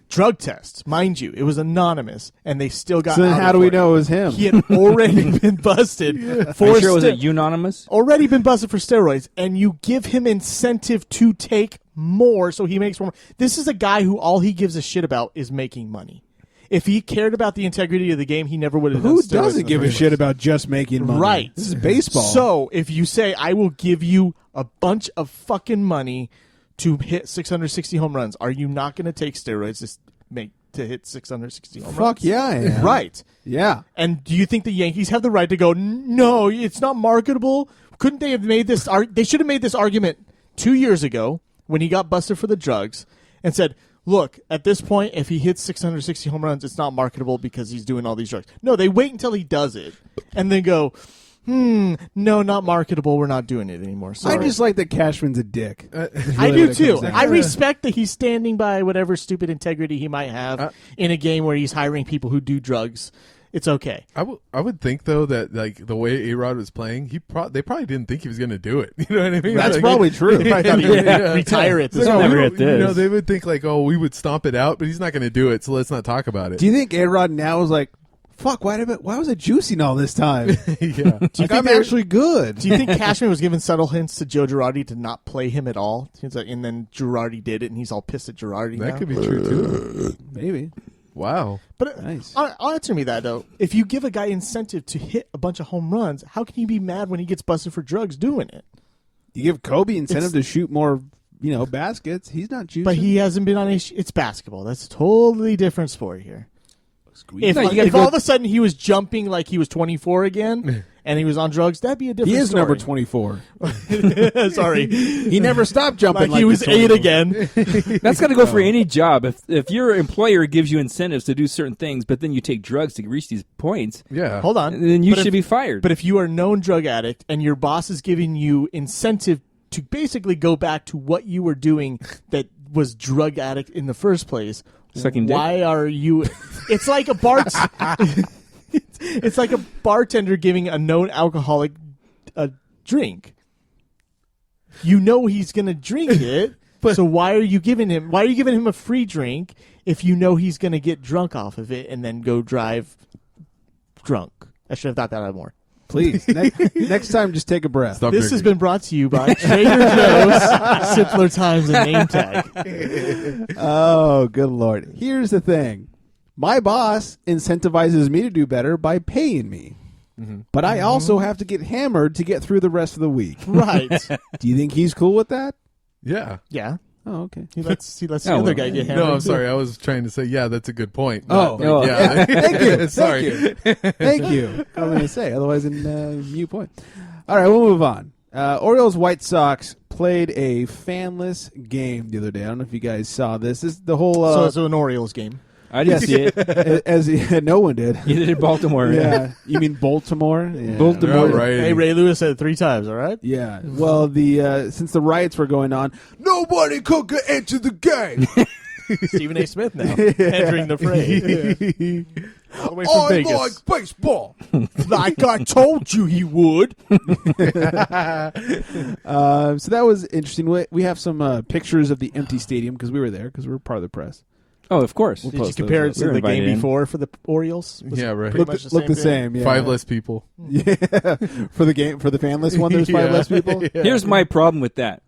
drug test. Mind you, it was anonymous, and they still got So then how do we know it was him? He had already been busted for Are you sure it was unanimous? already been busted for steroids, and you give him incentive to take more so he makes more. This is a guy who all he gives a shit about is making money. If he cared about the integrity of the game, he never would have done steroids. Who doesn't give a shit about just making money? Right. This is baseball. So if you say, I will give you a bunch of fucking money to hit 660 home runs, are you not going to take steroids to hit 660 home runs? Fuck yeah, I am. Right. Yeah. And do you think the Yankees have the right to go, no, it's not marketable? Couldn't they have made this? They should have made this argument 2 years ago when he got busted for the drugs and said, look, at this point, if he hits 660 home runs, it's not marketable because he's doing all these drugs. No, they wait until he does it and then go, no, not marketable. We're not doing it anymore. Sorry. I just like that Cashman's a dick. I do too. I respect that he's standing by whatever stupid integrity he might have in a game where he's hiring people who do drugs. It's okay. I would think though that like the way A-Rod was playing, they probably didn't think he was going to do it. You know what I mean? That's like, probably true. They probably thought he would retire at this point. You know, they would think like, oh, we would stomp it out, but he's not going to do it, so let's not talk about it. Do you think A-Rod now is like, fuck, why was it juicing all this time? Yeah. Like, I'm actually good. Do you think Cashman was giving subtle hints to Joe Girardi to not play him at all? And then Girardi did it, and he's all pissed at Girardi That now? could be true too. Maybe. Wow. But Nice. answer me that, though. If you give a guy incentive to hit a bunch of home runs, how can you be mad when he gets busted for drugs doing it? You give Kobe incentive to shoot more, baskets. He's not juicing. But he hasn't been on it's basketball. That's a totally different sport here. If, No, you gotta if go- all of a sudden he was jumping like he was 24 again and he was on drugs, that'd be a different He is story. number 24. Sorry. He never stopped jumping Like he was 8 again. That's got to go for any job. If your employer gives you incentives to do certain things, but then you take drugs to reach these points, Yeah. Hold on. then you But should if- be fired. But if you are a known drug addict and your boss is giving you incentive to basically go back to what you were doing that was drug addict in the first place, Sucking dick? why are you? It's like a it's like a bartender giving a known alcoholic a drink. You know he's going to drink it, so why are you giving him? Why are you giving him a free drink if you know he's going to get drunk off of it and then go drive drunk? I should have thought that out more. Please. Next time, just take a breath. Stop This has drinking. been brought to you by Trader Joe's, Simpler Times, and Name Tag. Oh, good Lord. Here's the thing. My boss incentivizes me to do better by paying me. But I also have to get hammered to get through the rest of the week. Right. Do you think he's cool with that? Yeah. Yeah. Oh, okay. He lets the Oh, other well, guy get hammered. No, I'm too. sorry. I was trying to say, yeah, that's a good point. Oh. Not, Oh. yeah. Thank you. Sorry. Thank you. I was going to say, otherwise in mute point. All right, we'll move on. Orioles White Sox played a fanless game the other day. I don't know if you guys saw this. This is the whole. So it's an Orioles game. I didn't see it. As no one did. Either did Baltimore. Yeah. You mean Baltimore? Yeah. Baltimore. Right. Hey, Ray Lewis said it 3 times, all right? Yeah. Well, since the riots were going on, nobody could get into the game. Stephen A. Smith now entering the fray. All the way from I Vegas. like baseball. Like I told you he would. So that was interesting. We have some pictures of the empty stadium because we were there because we were part of the press. Oh, of course. Did you post compare it those to up. the We were game invited in. before for the Orioles? Was Yeah, it right. pretty much Looked the thing? same. Yeah. 5 less people. Yeah. For the fanless one, there's 5 less people. Yeah. Here's my problem with that.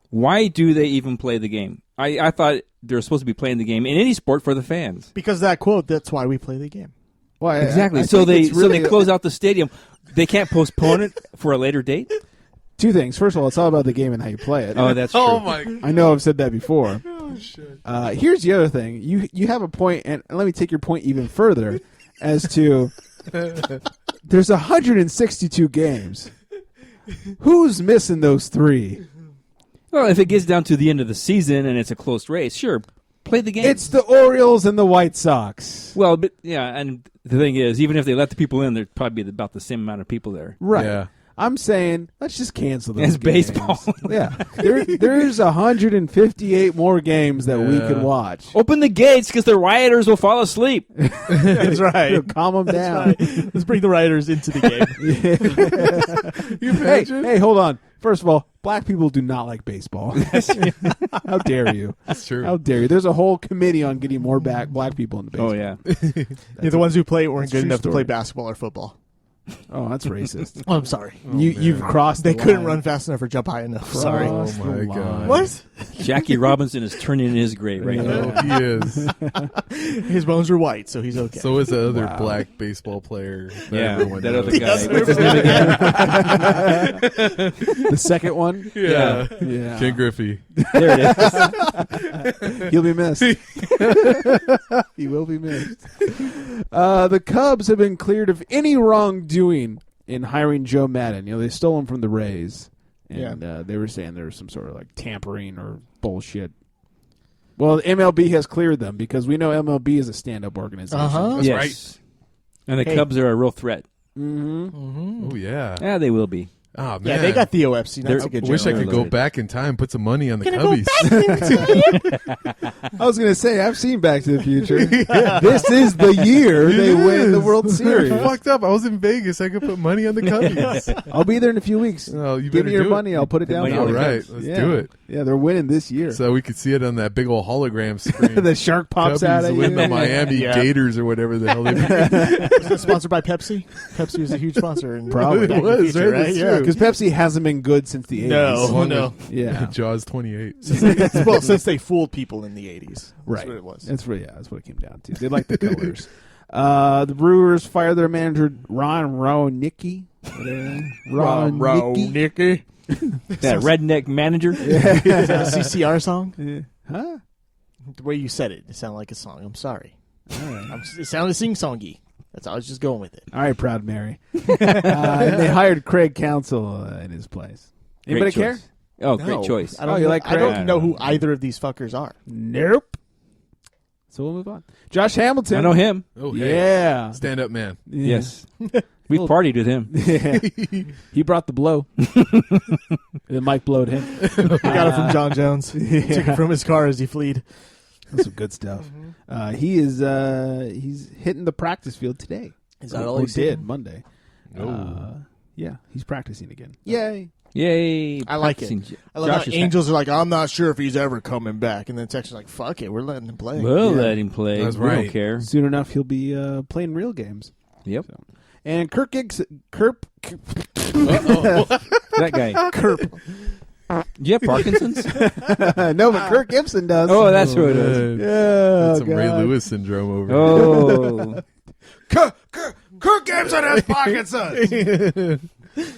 Why do they even play the game? I thought they're supposed to be playing the game in any sport for the fans. Because of that quote, that's why we play the game. Well, Exactly. I So think it's really they close out the stadium. They can't postpone it for a later date? 2 things. First of all, it's all about the game and how you play it. Oh, that's true. Oh, my. I know I've said that before. Oh, shit. Here's the other thing. You have a point, and let me take your point even further as to there's 162 games. Who's missing those 3? Well, if it gets down to the end of the season and it's a close race, sure, play the game. It's the Orioles and the White Sox. Well, but yeah, and the thing is, even if they let the people in, there'd probably be about the same amount of people there. Right. Yeah. I'm saying let's just cancel those It's games. baseball. Yeah. There's 158 more games that we Yeah. could watch. Open the gates because the rioters will fall asleep. That's right. Calm them down. Right. Let's bring the writers into the game. You imagine? Hey, hold on. First of all, black people do not like baseball. How dare you? That's true. How dare you? There's a whole committee on getting more black people in the baseball. Oh yeah. Yeah, the ones who play weren't good true enough to story. play basketball or football. Oh, that's racist. Oh, I'm sorry. You've crossed. They the couldn't line. run fast enough or jump high enough. Sorry. Oh Crossed the my line. God. What? Jackie Robinson is turning in his grave right now. Oh, he is. His bones are white, so he's okay. So is the other Wow. black baseball player. Yeah, everyone that knows. other guy. Yes, What's his name again? The second one. Yeah. Yeah. Ken Griffey. There it is. He'll be missed. He will be missed. The Cubs have been cleared of any wrongdoing in hiring Joe Madden. They stole him from the Rays, and they were saying there was some sort of like tampering or bullshit. Well, MLB has cleared them because we know MLB is a stand-up organization. Uh-huh. That's Yes. right. And the Hey. Cubs are a real threat. Mm-hmm. Oh yeah. Yeah, they will be. Oh man. Yeah, they got Theo Epstein. That's They're- a good Wish I joke. could go back in time, put some money on the Gonna go Cubbies. back in time. I was going to say, I've seen Back to the Future. This is the year they win the World Series. I fucked up. I was in Vegas. I could put money on the Cubbies. I'll be there in a few weeks. Oh, you Give me better your do money. it. I'll put it down. money for on All you. the right, Cubs. let's Yeah. do it. Yeah, they're winning this year. So we could see it on that big old hologram screen. The shark pops Cubbies out at win you. the Miami Yeah. Gators or whatever the hell they Was it sponsored by Pepsi? Pepsi was a huge sponsor. In Probably. back in It the was, future, right? right? That's Yeah. true. Because Pepsi hasn't been good since the 80s. No, no. Yeah. Jaws 28. Well, since they fooled people in the 80s. That's Right. what it was. That's what it came down to. They like the colors. The Brewers fired their manager, Ron Ronicky. Nicky. That redneck manager. Is that a CCR song? Huh? The way you said it sounded like a song. I'm sorry. It sounded sing-songy. I was just going with it. All right, Proud Mary. And they hired Craig Counsell in his place. Anybody Great care? choice. Oh, No. great choice. I don't you know, like I Craig? don't know who either of these fuckers are. Nope. So we'll move on. Josh Hamilton. I know him. Oh, hey. Yeah. Stand up, man. Yes. We partied with him. Yeah. He brought the blow. And then Mike blowed him. He got it from John Jones. Took it from his car as he fled. That's some good stuff. He's hitting the practice field today. Is that all he did Monday? Oh. Yeah, he's practicing again. Yay! Yay. I like it. Practicing. I love Josh how is Angels are like, I'm not sure if he's ever coming back. And then Texas like, fuck it, we're letting him play. We'll Yeah. let him play. That's We right. don't care. Soon enough, he'll be playing real games. Yep. And Kirk That guy. Kerp. Do you have Parkinson's? no, but Kirk Gibson does. Oh, that's who it is. Man. Yeah, That's some Ray God. Lewis syndrome over Oh. Kirk Gibson has Parkinson's.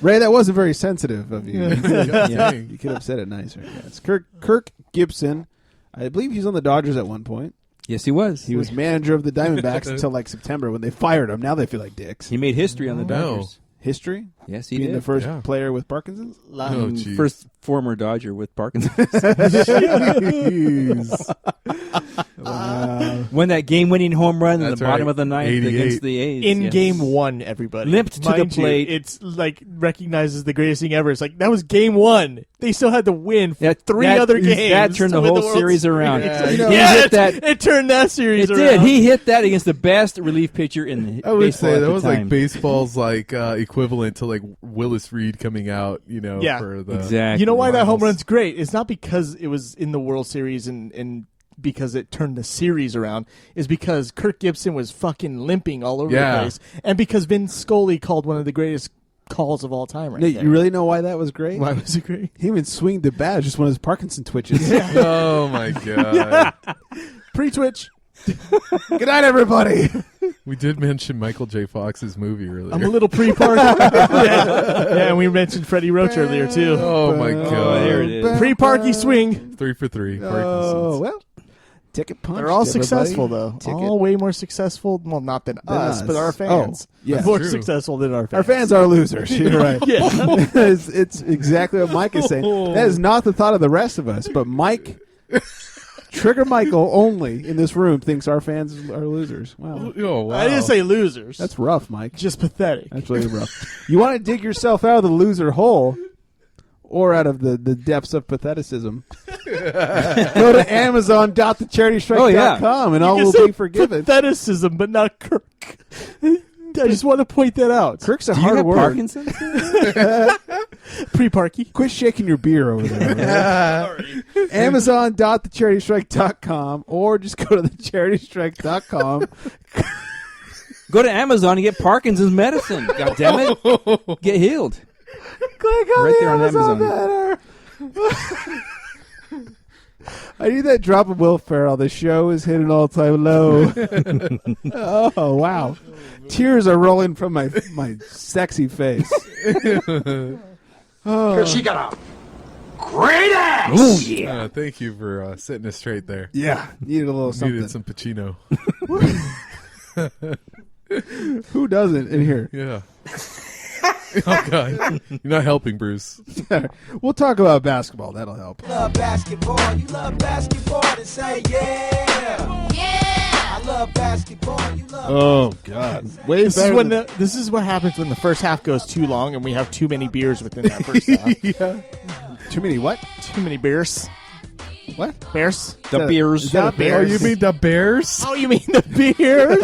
Ray, that wasn't very sensitive of you. Yeah. You could have said it nicer. Yeah, it's Kirk Gibson. I believe he's on the Dodgers at one point. Yes, he was. He was manager of the Diamondbacks until like September when they fired him. Now they feel like dicks. He made history on the No. Dodgers. History? Yes, he Being did. the first Yeah. player with Parkinson's? Oh, jeez. First former Dodger with Parkinson's. Won that game-winning home run in the That's bottom right. of the ninth 88. against the A's. In Yes. game one, everybody. Limped to the Mind you, plate. it's like recognizes the greatest thing ever. It's like, that was game one. They still had to win three that- other games. That turned to the win whole World series around. Yeah, He yeah, hit that. it turned that series It around. did. He hit that against the best relief pitcher in I would baseball say at that the was time. like baseball's like equivalent to like Willis Reed coming out, Yeah. for the Exactly. You know why that home Finals. run's great? It's not because it was in the World Series and because it turned the series around. Is because Kirk Gibson was fucking limping all over Yeah. the place, and because Vin Scully called one of the greatest calls of all time. Right Nate, there. you really know why that was great? Why was it great? He even swing the bat, just one of his Parkinson twitches. Oh my god. Pre-Twitch. Good night, everybody. We did mention Michael J. Fox's movie earlier. I'm a little pre-park. yeah, and we mentioned Freddie Roach earlier too. Oh my god. there it is. Pre-parky swing. 3 for 3. Oh, Parkinson's. well. Ticket punch. They're all everybody. successful though. Ticket. All way more successful. Well, not than us, but our fans. Oh, yeah. more true. successful than our fans. Our fans are losers. You're right. Yeah. it's exactly what Mike is saying. That is not the thought of the rest of us, but Mike, Trigger Michael only in this room thinks our fans are losers. Wow. Oh wow. I didn't say losers. That's rough, Mike. just pathetic. That's really rough. You want to dig yourself out of the loser hole or out of the depths of patheticism. Go to Amazon.thecharitystrike.com and all You will can say be forgiven. Patheticism, but not Kirk. just want to point that out. Kirk's a Do you hard have word. Parkinson's? Pre-Parky. Quit shaking your beer over there. Right? Amazon.thecharitystrike.com or just go to thecharitystrike.com. Go to Amazon and get Parkinson's medicine. God damn it. Get healed. Click on Right the there on Amazon Amazon. banner. I need that drop of Will Ferrell. The show is hitting an all-time low. Oh, wow. Tears are rolling from my sexy face. Oh. She got a great ass. Oh, yeah. Thank you for setting us straight there. Yeah, needed a little something. Needed some Pacino. Who doesn't in here? Yeah. Oh, God. You're not helping, Bruce. We'll talk about basketball. That'll help. Love basketball. You love basketball. Then say yeah. Yeah. I love basketball. You love. Oh God! Way This better. this is what happens when the first half goes too long and we have too many beers within that first half. Yeah. Too many what? Too many beers. What? Bears? The beers. Is that a Oh, bear? you mean the Bears? Oh, you mean the beers?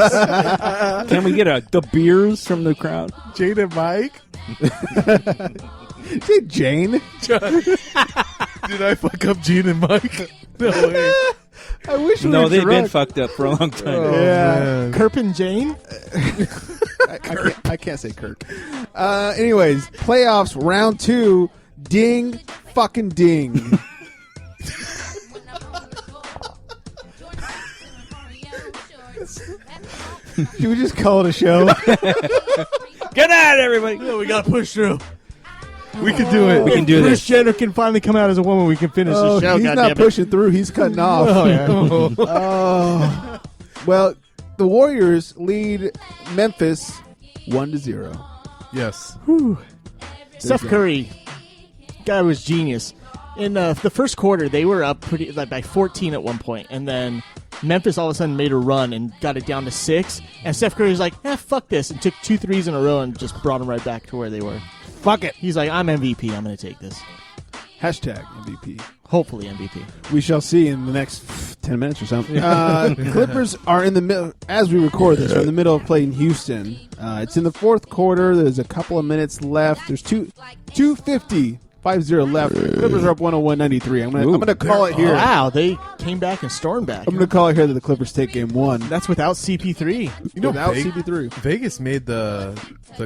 Can we get the beers from the crowd? Jade and Mike? Say Jane. Did I fuck up Gene and Mike? No way. I wish we No, were they've been drunk. fucked up for a long time. Yeah. Man. Kerp and Jane? I can't say Kirk. Anyways, playoffs round 2. Ding, fucking ding. Should we just call it a show? Good night, everybody. No, we got to push through. We can do it. We can do Bruce this. Jenner can finally come out as a woman. We can finish Oh, the show. he's goddammit. not pushing through. He's cutting off. Oh, yeah. Oh. Well, the Warriors lead Memphis 1-0. Yes. Steph Curry, guy was genius. In the first quarter, they were up pretty by 14 at one point, and then Memphis all of a sudden made a run and got it down to 6. And Steph Curry was like, fuck this, and took 2 threes in a row and just brought them right back to where they were. Fuck it. He's like, I'm MVP. I'm going to take this. Hashtag MVP. Hopefully MVP. We shall see in the next 10 minutes or something. Clippers are in the middle, as we record this, are in the middle of playing Houston. It's in the fourth quarter. There's a couple of minutes left. There's 2:50. 5-0 left. Clippers are up 101-93. I'm gonna call it here. Wow, they came back and stormed back. I'm gonna call it here that the Clippers take game 1. That's without CP3. You know, Without Ve- CP3. Vegas made the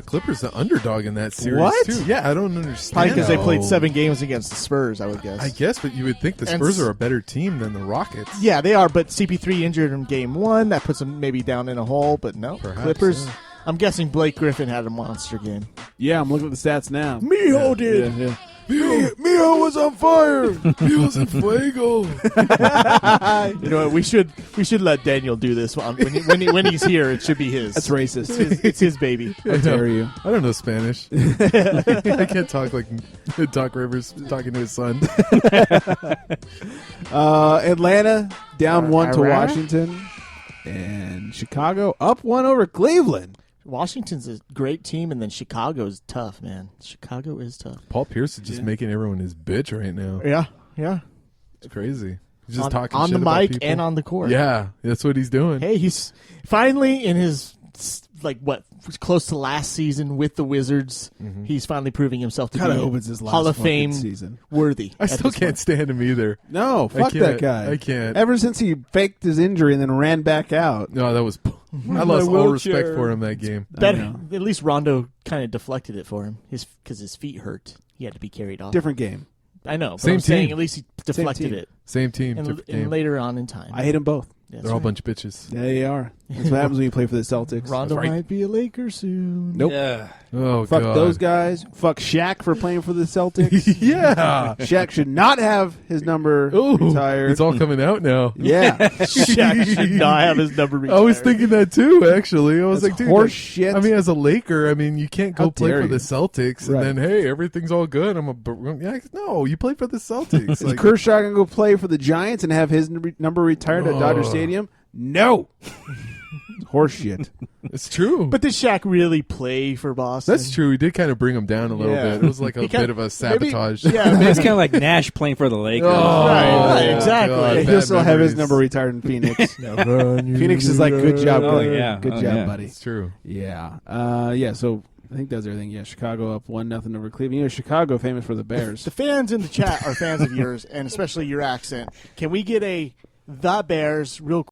Clippers the underdog in that series, What? too. Yeah, I don't understand. Probably because they though. played 7 games against the Spurs, I would guess. I guess, but you would think the And Spurs s- are a better team than the Rockets. Yeah, they are, but CP3 injured in game 1. That puts them maybe down in a hole, but no. Perhaps, Clippers, yeah. I'm guessing Blake Griffin had a monster game. Yeah, I'm looking at the stats now. Miho did. Yeah. Miho was on fire. He was in fuego. You know what? We should let Daniel do this one. When he's here, it should be his. That's racist. It's his baby. How dare you? I don't know Spanish. I can't talk like Doc Rivers talking to his son. Atlanta down 1 to Iraq? Washington. And Chicago up 1 over Cleveland. Washington's a great team, and then Chicago's tough, man. Chicago is tough. Paul Pierce is just making everyone his bitch right now. Yeah. It's crazy. He's just On, talking on shit the about mic people. and on the court. Yeah, that's what he's doing. Hey, he's finally in his close to last season with the Wizards. He's finally proving himself to Kinda be hope it's his last Hall of fucking Fame season. worthy. I at still this can't point. stand him either. No, fuck can't. that guy. I can't. Ever since he faked his injury and then ran back out. No, that was. I lost all respect for him that game. Better. know. At least Rondo kind of deflected it for him. Because his feet hurt. He had to be carried off. Different game. I know. But Same I'm saying team. at least he deflected team. it. Same team, And, different and game. later on in time. I hate them both. That's They're all a right. bunch of bitches. Yeah, they are. That's what happens when you play for the Celtics. Rondo That's right. might be a Laker soon. Nope. Yeah. Oh Fuck god, those guys. Fuck Shaq for playing for the Celtics. yeah. Shaq should not have his number Ooh, retired. it's all coming out now. Yeah. Shaq should not have his number retired. I was thinking that too. Actually, I was That's like, dude, horse like, shit. I mean, as a Laker, I mean, you can't go How play dare for you. the Celtics Right. and then hey, everything's all good. No, you play for the Celtics. Is Like, Kershaw going to go play for the Giants and have his number retired at Dodger Oh. Stadium? No. Horse shit. It's true. But did Shaq really play for Boston? That's true. He did kind of bring him down a little Yeah. bit. It was like a He kinda- bit of a sabotage. Maybe, yeah, It's maybe. kind of like Nash playing for the Lakers. Right, exactly. God, Yeah, bad he'll still have his memories. number retired in Phoenix. Phoenix is like, good job, Oh, buddy. yeah. Good Oh, job, yeah. buddy. It's true. Yeah. So I think that's everything. Yeah, Chicago up 1-0 over Cleveland. You know, Chicago famous for the Bears. The fans in the chat are fans of yours, and especially your accent. Can we get the Bears real